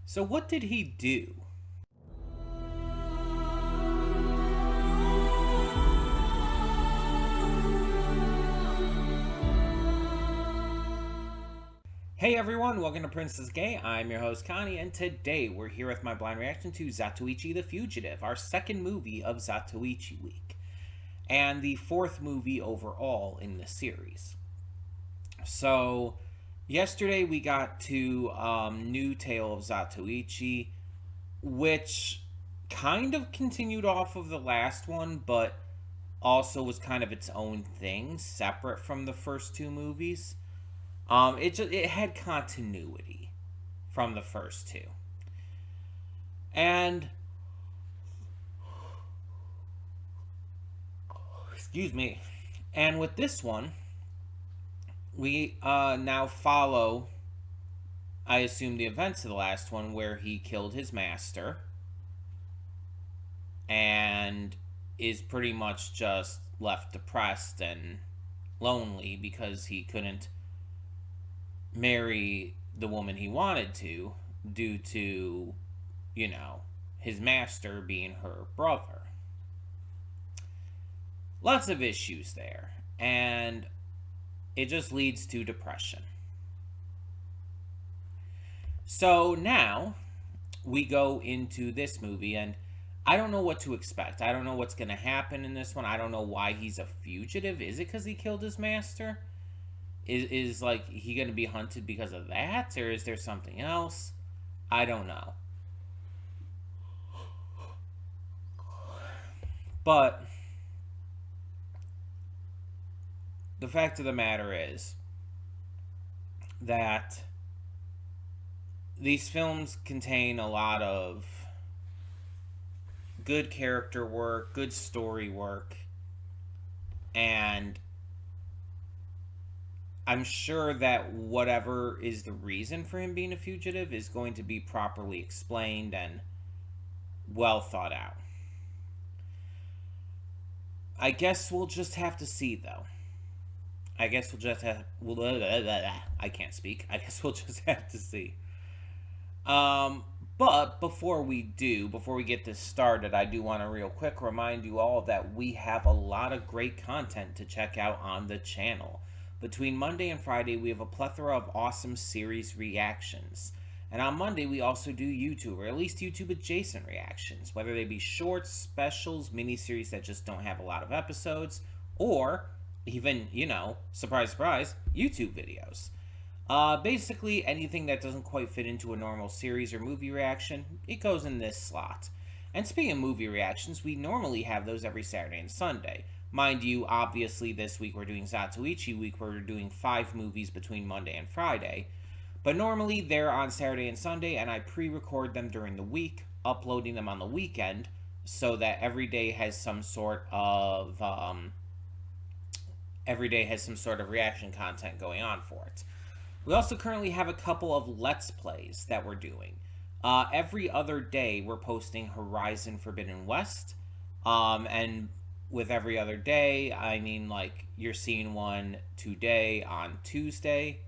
So what did he do? Hey everyone, welcome to Princess Gay. I'm your host Connie, and today we're here with my blind reaction to Zatoichi the Fugitive, our second movie of Zatoichi Week, and the fourth movie overall in the series. So, yesterday we got to New Tale of Zatoichi, which kind of continued off of the last one, but also was kind of its own thing, separate from the first two movies. It had continuity from the first two, and excuse me, and with this one, we now follow, I assume, the events of the last one, where he killed his master and is pretty much just left depressed and lonely because he couldn't marry the woman he wanted to due to, his master being her brother. Lots of issues there, and it just leads to depression. So now we go into this movie, and I don't know what to expect. I don't know what's going to happen in this one. I don't know why he's a fugitive. Is it because he killed his master? Is like he going to be hunted because of that, or is there something else? I don't know. But the fact of the matter is that these films contain a lot of good character work, good story work, and I'm sure that whatever is the reason for him being a fugitive is going to be properly explained and well thought out. I guess we'll just have to see, though. I guess we'll just have. I can't speak. I guess we'll just have to see. But before we get this started, I do want to real quick remind you all that we have a lot of great content to check out on the channel. Between Monday and Friday, we have a plethora of awesome series reactions. And on Monday, we also do YouTube, or at least YouTube adjacent reactions, whether they be shorts, specials, miniseries that just don't have a lot of episodes, or even, surprise, surprise, YouTube videos. Basically, anything that doesn't quite fit into a normal series or movie reaction, it goes in this slot. And speaking of movie reactions, we normally have those every Saturday and Sunday. Mind you, obviously this week we're doing Zatoichi Week, where we're doing 5 movies between Monday and Friday. But normally they're on Saturday and Sunday, and I pre-record them during the week, uploading them on the weekend, so that every day has some sort of reaction content going on for it. We also currently have a couple of Let's Plays that we're doing. Every other day we're posting Horizon Forbidden West, and with every other day, I mean, like, you're seeing one today on Tuesday,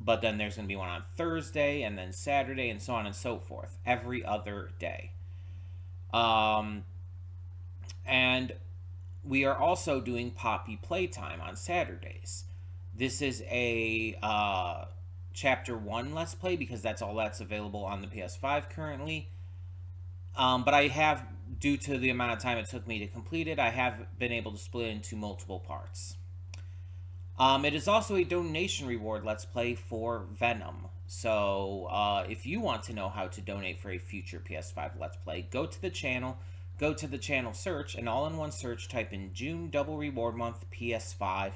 but then there's going to be one on Thursday, and then Saturday, and so on and so forth. Every other day. And we are also doing Poppy Playtime on Saturdays. This is a Chapter 1 Let's Play, because that's all that's available on the PS5 currently. But I have, due to the amount of time it took me to complete it, I have been able to split it into multiple parts. It is also a donation reward Let's Play for Venom. So, if you want to know how to donate for a future PS5 Let's Play, go to the channel search, and all in one search, type in June Double Reward Month PS5,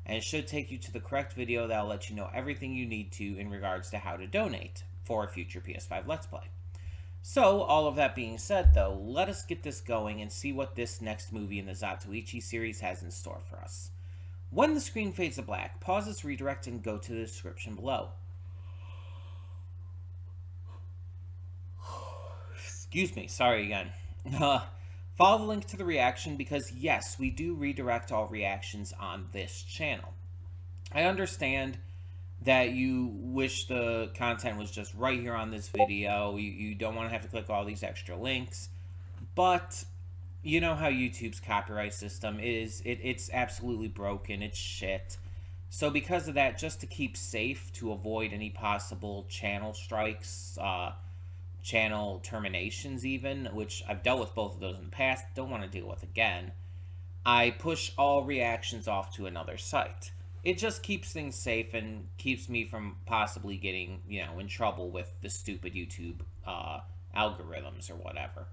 and it should take you to the correct video that will let you know everything you need to in regards to how to donate for a future PS5 Let's Play. So, all of that being said, though, let us get this going and see what this next movie in the Zatoichi series has in store for us. When the screen fades to black, pause this redirect and go to the description below. Excuse me, sorry again. Follow the link to the reaction, because yes, we do redirect all reactions on this channel. I understand that you wish the content was just right here on this video. You don't want to have to click all these extra links. But you know how YouTube's copyright system is. It's absolutely broken. It's shit. So because of that, just to keep safe, to avoid any possible channel strikes, channel terminations even, which I've dealt with both of those in the past, don't want to deal with again, I push all reactions off to another site. It just keeps things safe and keeps me from possibly getting, in trouble with the stupid YouTube algorithms or whatever.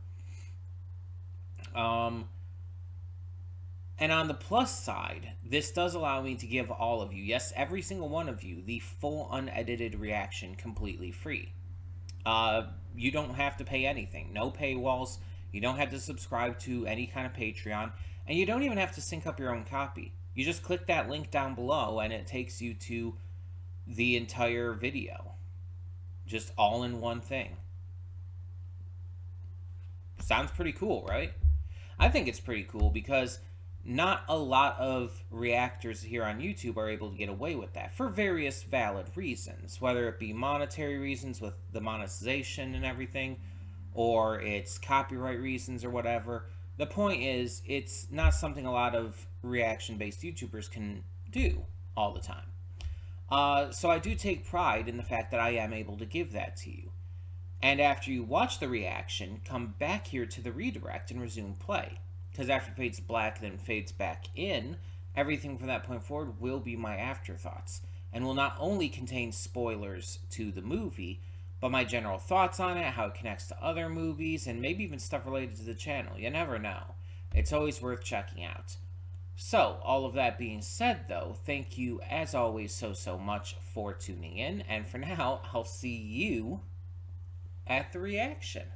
And on the plus side, this does allow me to give all of you, yes, every single one of you, the full unedited reaction completely free. You don't have to pay anything. No paywalls. You don't have to subscribe to any kind of Patreon. And you don't even have to sync up your own copy. You just click that link down below and it takes you to the entire video. Just all in one thing. Sounds pretty cool, right? I think it's pretty cool because not a lot of reactors here on YouTube are able to get away with that for various valid reasons, whether it be monetary reasons with the monetization and everything, or it's copyright reasons or whatever. The point is, it's not something a lot of reaction-based YouTubers can do all the time. So I do take pride in the fact that I am able to give that to you. And after you watch the reaction, come back here to the redirect and resume play. Because after it fades black, then fades back in, everything from that point forward will be my afterthoughts. And will not only contain spoilers to the movie, but my general thoughts on it, how it connects to other movies, and maybe even stuff related to the channel. You never know. It's always worth checking out. So, all of that being said, though, thank you, as always, so much for tuning in. And for now, I'll see you at the reaction.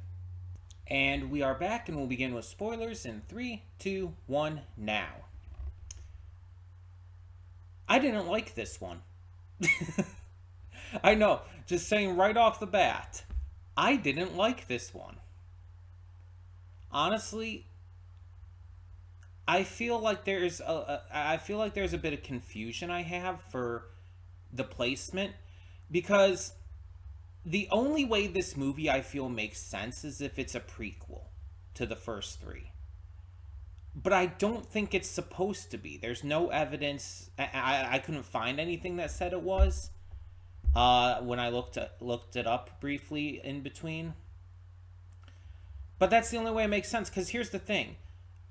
And we are back, and we'll begin with spoilers in 3, 2, 1, now. I didn't like this one. I know, just saying right off the bat, I didn't like this one. Honestly, I feel like there's a bit of confusion I have for the placement, because the only way this movie I feel makes sense is if it's a prequel to the first three. But I don't think it's supposed to be. There's no evidence. I couldn't find anything that said it was. When I looked it up briefly in between. But that's the only way it makes sense, because here's the thing.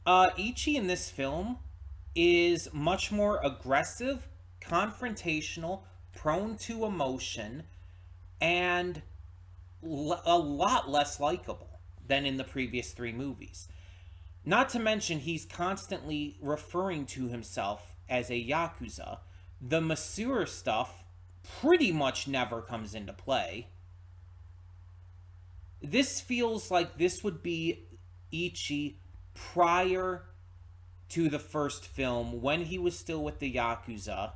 Ichi in this film is much more aggressive, confrontational, prone to emotion, and a lot less likable than in the previous three movies. Not to mention, he's constantly referring to himself as a Yakuza. The masseur stuff pretty much never comes into play. This feels like this would be Ichi prior to the first film, when he was still with the Yakuza,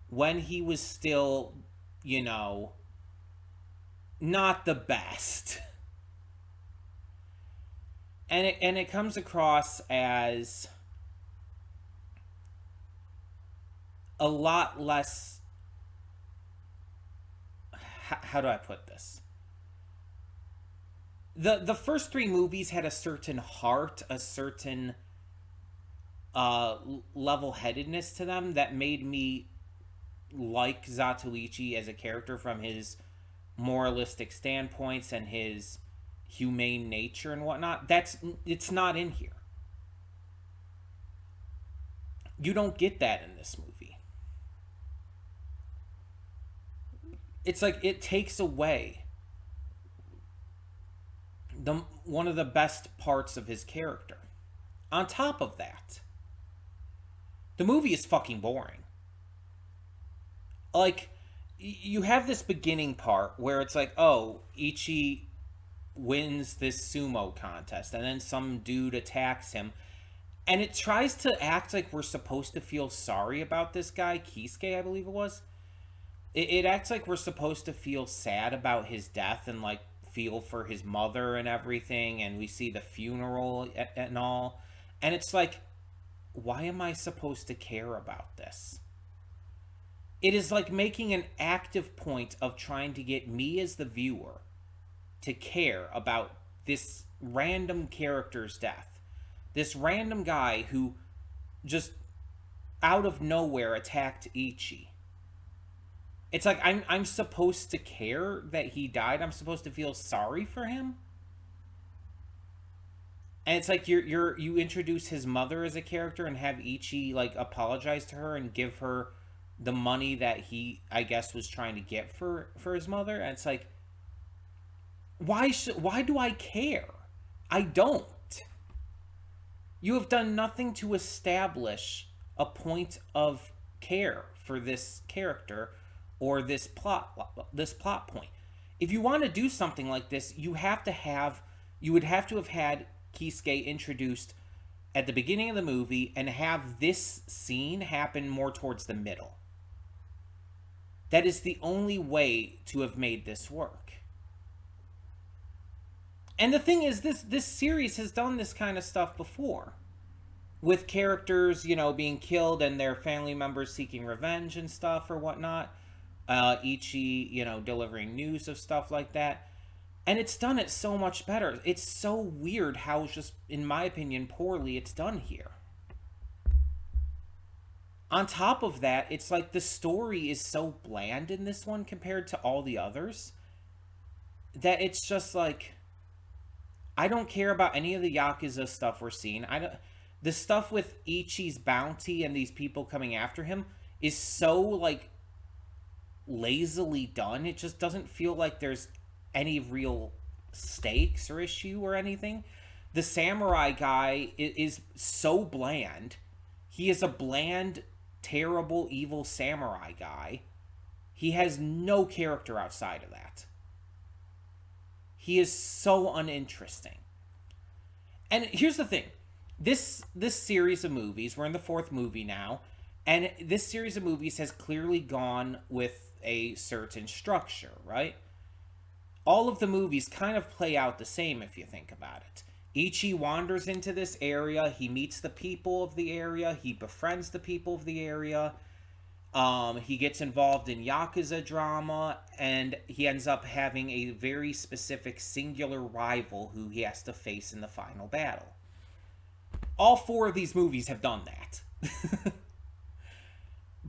when he was still, not the best. And it comes across as a lot less... How do I put this? The first three movies had a certain heart, a certain level-headedness to them that made me like Zatoichi as a character from his moralistic standpoints and his humane nature and whatnot. It's not in here. You don't get that in this movie. It's like it takes away one of the best parts of his character. On top of that, the movie is fucking boring. Like, you have this beginning part where it's like, oh, Ichi wins this sumo contest, and then some dude attacks him, and it tries to act like we're supposed to feel sorry about this guy, Kisuke, I believe it was. It acts like we're supposed to feel sad about his death and, like, feel for his mother and everything, and we see the funeral and all, and it's like, why am I supposed to care about this? it is like making an active point of trying to get me as the viewer to care about this random character's death. This random guy who just out of nowhere attacked Ichi. It's like I'm supposed to care that he died. I'm supposed to feel sorry for him. And it's like you introduce his mother as a character and have Ichi like apologize to her and give her the money that he, I guess, was trying to get for his mother. And it's like, why do I care? I don't. You have done nothing to establish a point of care for this character or this plot point. If you want to do something like this, you would have to have had Kisuke introduced at the beginning of the movie and have this scene happen more towards the middle. That is the only way to have made this work. And the thing is, this series has done this kind of stuff before. With characters, being killed and their family members seeking revenge and stuff or whatnot. Ichi, delivering news of stuff like that. And it's done it so much better. It's so weird how just, in my opinion, poorly it's done here. On top of that, it's like the story is so bland in this one compared to all the others that it's just like, I don't care about any of the Yakuza stuff we're seeing. The stuff with Ichi's bounty and these people coming after him is so like lazily done. It just doesn't feel like there's any real stakes or issue or anything. The samurai guy is so bland. He is a bland, terrible, evil samurai guy. He has no character outside of that. He is so uninteresting. And here's the thing. This series of movies, we're in the 4th movie now, and this series of movies has clearly gone with a certain structure, right? All of the movies kind of play out the same if you think about it. Ichi wanders into this area, he meets the people of the area, he befriends the people of the area, he gets involved in Yakuza drama, and he ends up having a very specific singular rival who he has to face in the final battle. All 4 of these movies have done that.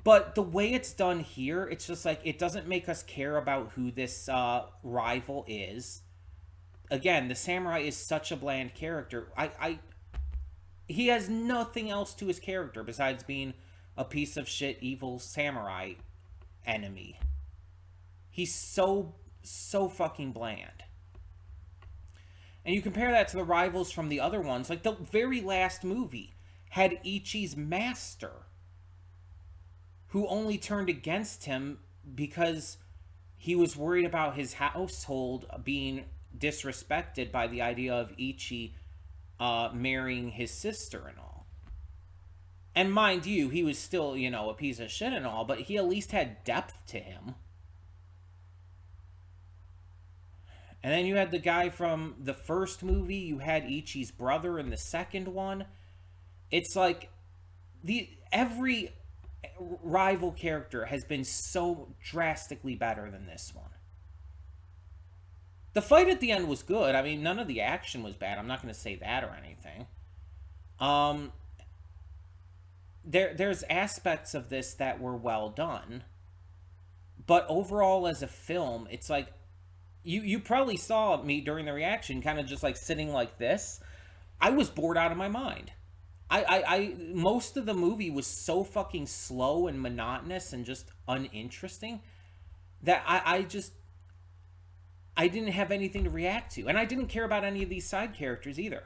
But the way it's done here, it's just like, it doesn't make us care about who this rival is. Again, the samurai is such a bland character. He has nothing else to his character besides being a piece of shit evil samurai enemy. He's so fucking bland. And you compare that to the rivals from the other ones, like the very last movie had Ichi's master, who only turned against him because he was worried about his household being disrespected by the idea of Ichi marrying his sister and all. And mind you, he was still, a piece of shit and all, but he at least had depth to him. And then you had the guy from the first movie, you had Ichi's brother in the second one. It's like, every rival character has been so drastically better than this one. The fight at the end was good. I mean, none of the action was bad. I'm not going to say that or anything. There's aspects of this that were well done. But overall as a film, it's like, you probably saw me during the reaction kind of just like sitting like this. I was bored out of my mind. Most of the movie was so fucking slow and monotonous and just uninteresting that I didn't have anything to react to. And I didn't care about any of these side characters either.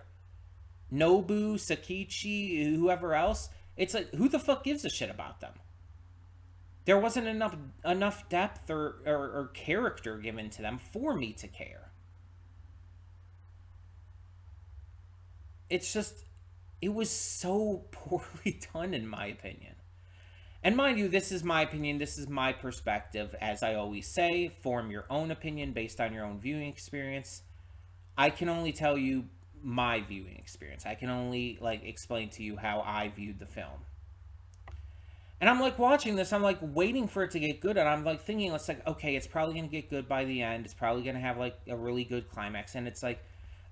Nobu, Sakichi, whoever else. It's like, who the fuck gives a shit about them? There wasn't enough depth or character given to them for me to care. It's just, it was so poorly done in my opinion. And mind you, this is my opinion, this is my perspective. As I always say, form your own opinion based on your own viewing experience. I can only tell you my viewing experience. I can only explain to you how I viewed the film. And I'm like watching this, I'm like waiting for it to get good, and I'm like thinking, it's like, okay, it's probably gonna get good by the end. It's probably gonna have like a really good climax, and it's like,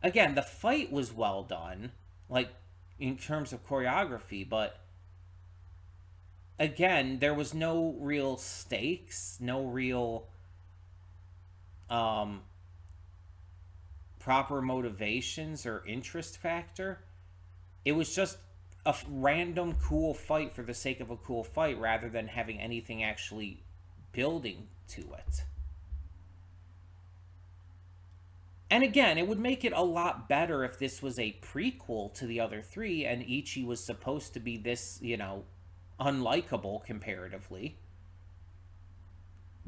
again, the fight was well done, like in terms of choreography, but again, there was no real stakes, no real um, proper motivations or interest factor. It was just a random cool fight for the sake of a cool fight rather than having anything actually building to it. And again, it would make it a lot better if this was a prequel to the other three and Ichi was supposed to be this, unlikable comparatively.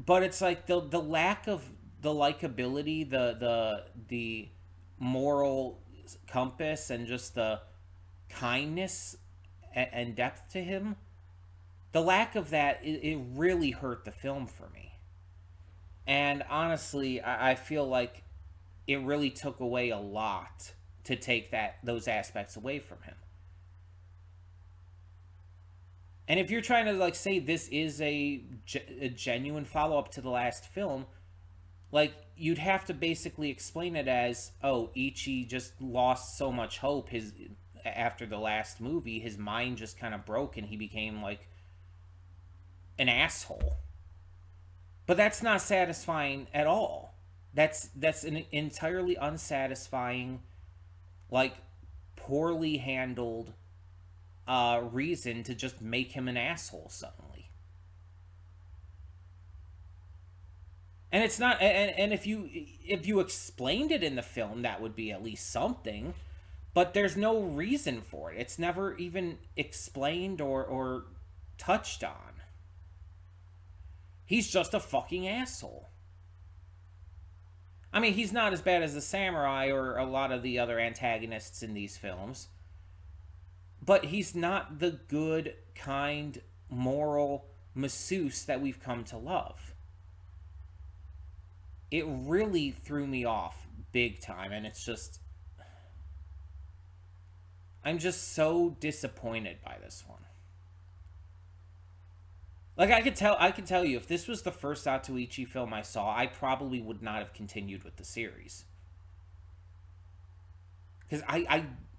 But it's like the lack of the likability, the moral compass, and just the kindness and depth to him, the lack of that, it really hurt the film for me. And honestly, I feel like it really took away a lot to take those aspects away from him. And if you're trying to like say this is a genuine follow up to the last film, like you'd have to basically explain it as, oh, Ichi just lost so much hope. His After the last movie, his mind just kind of broke and he became like an asshole. But that's not satisfying at all. That's an entirely unsatisfying, like poorly handled reason to just make him an asshole suddenly. And it's not, and if you explained it in the film, that would be at least something. But there's no reason for it. It's never even explained or touched on. He's just a fucking asshole. I mean, he's not as bad as the samurai or a lot of the other antagonists in these films, but he's not the good, kind, moral masseuse that we've come to love. It really threw me off big time, and it's just, I'm just so disappointed by this one. Like I could tell you if this was the first Zatoichi film I saw, I probably would not have continued with the series. Because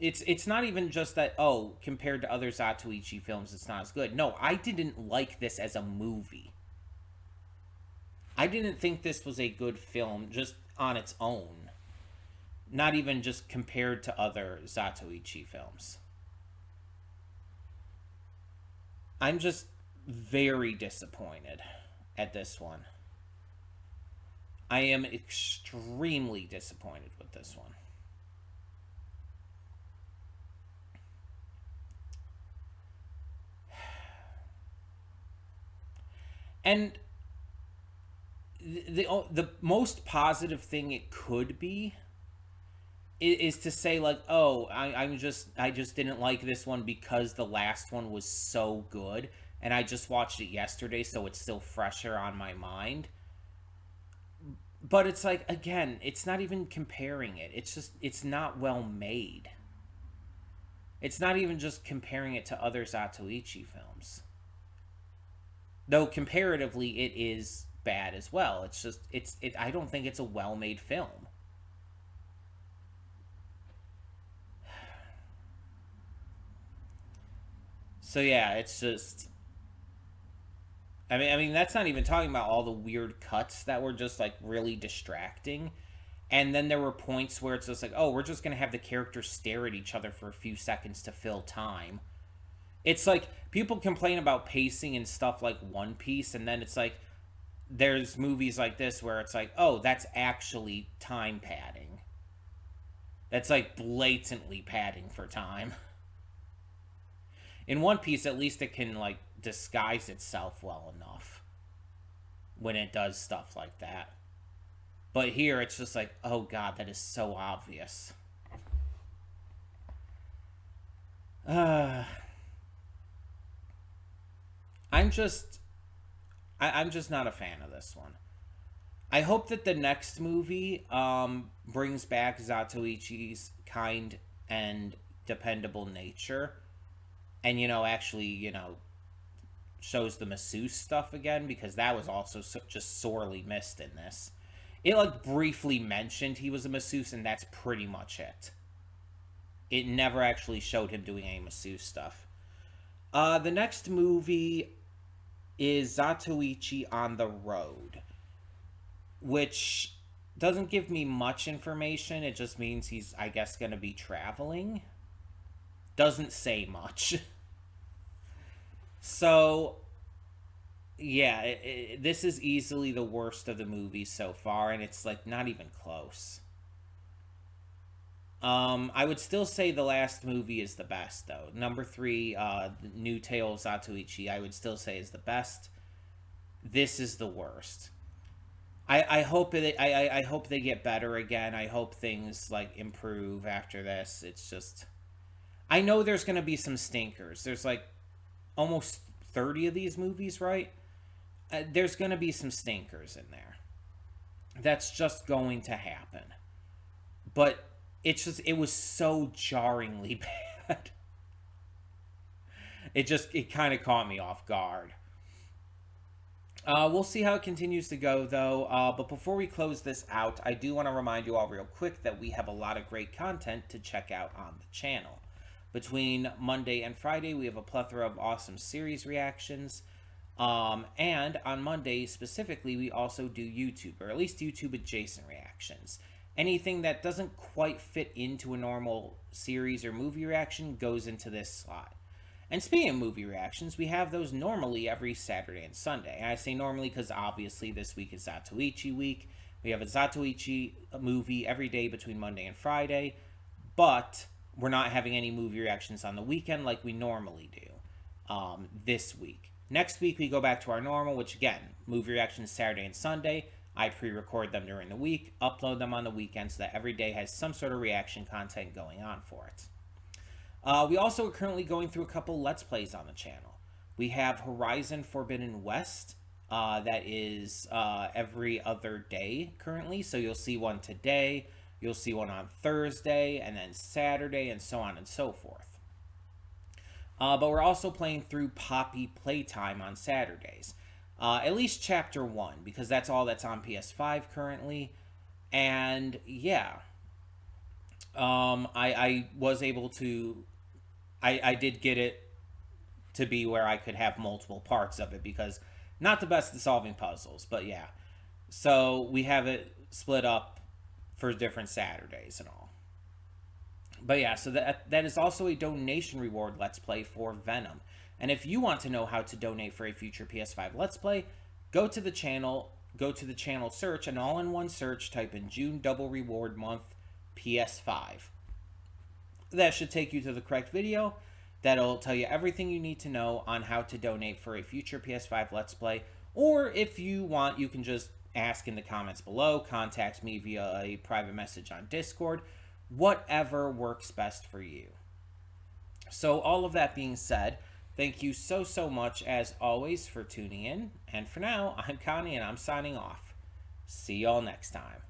it's not even just that, oh, compared to other Zatoichi films it's not as good. No, I didn't like this as a movie. I didn't think this was a good film just on its own. Not even just compared to other Zatoichi films. I'm just very disappointed at this one. I am extremely disappointed with this one. And the most positive thing it could be is to say like, oh, I just didn't like this one because the last one was so good, and I just watched it yesterday, so it's still fresher on my mind. But it's like, again, it's not even comparing it. It's just, it's not well made. It's not even just comparing it to other Zatoichi films. Though comparatively, it is bad as well. It's just, I don't think it's a well made film. So yeah, it's just, I mean that's not even talking about all the weird cuts that were just like really distracting. And then there were points where it's just like, oh, we're just gonna have the characters stare at each other for a few seconds to fill time. It's like people complain about pacing and stuff like One Piece, and then it's like there's movies like this where it's like, oh, that's actually time padding. That's like blatantly padding for time. In One Piece, at least it can like disguise itself well enough when it does stuff like that. But here it's just like, oh god, that is so obvious. Uh, I'm just I'm just not a fan of this one. I hope that the next movie brings back Zatoichi's kind and dependable nature, and actually shows the masseuse stuff again, because that was also just sorely missed in this. It like briefly mentioned he was a masseuse, and that's pretty much it. It never actually showed him doing any masseuse stuff. The next movie is Zatoichi on the Road, which doesn't give me much information. It just means he's, I guess, going to be traveling. Doesn't say much. So, yeah, this is easily the worst of the movies so far, and it's like not even close. I would still say the last movie is the best, though. Number three, the New Tale of Zatoichi, I would still say is the best. This is the worst. I hope I hope they get better again. I hope things like improve after this. It's just, I know there's gonna be some stinkers. There's like almost 30 of these movies, right? There's gonna be some stinkers in there. That's just going to happen. But it was so jarringly bad. It kind of caught me off guard. We'll see how it continues to go, though. But before we close this out, I do want to remind you all real quick that we have a lot of great content to check out on the channel. Between Monday and Friday, we have a plethora of awesome series reactions. And on Monday specifically, we also do YouTube, or at least YouTube adjacent reactions. Anything that doesn't quite fit into a normal series or movie reaction goes into this slot. And speaking of movie reactions, we have those normally every Saturday and Sunday. And I say normally because obviously this week is Zatoichi week. We have a Zatoichi movie every day between Monday and Friday. But we're not having any movie reactions on the weekend like we normally do this week. Next week we go back to our normal, which again, movie reactions Saturday and Sunday. I pre-record them during the week, upload them on the weekend so that every day has some sort of reaction content going on for it. We also are currently going through a couple Let's Plays on the channel. We have Horizon Forbidden West, that is every other day currently. So you'll see one today, you'll see one on Thursday, and then Saturday, and so on and so forth. But we're also playing through Poppy Playtime on Saturdays. At least Chapter 1, because that's all that's on PS5 currently. And yeah, I was able to... I did get it to be where I could have multiple parts of it, because not the best at solving puzzles, but yeah. So we have it split up for different Saturdays and all. But yeah, so that is also a donation reward Let's Play for Venom. And if you want to know how to donate for a future PS5 Let's Play, go to the channel search, and all in one search, type in June Double Reward Month PS5. That should take you to the correct video. That'll tell you everything you need to know on how to donate for a future PS5 Let's Play. Or if you want, you can just ask in the comments below, contact me via a private message on Discord, whatever works best for you. So all of that being said, thank you so much as always for tuning in. And for now, I'm Connie and I'm signing off. See y'all next time.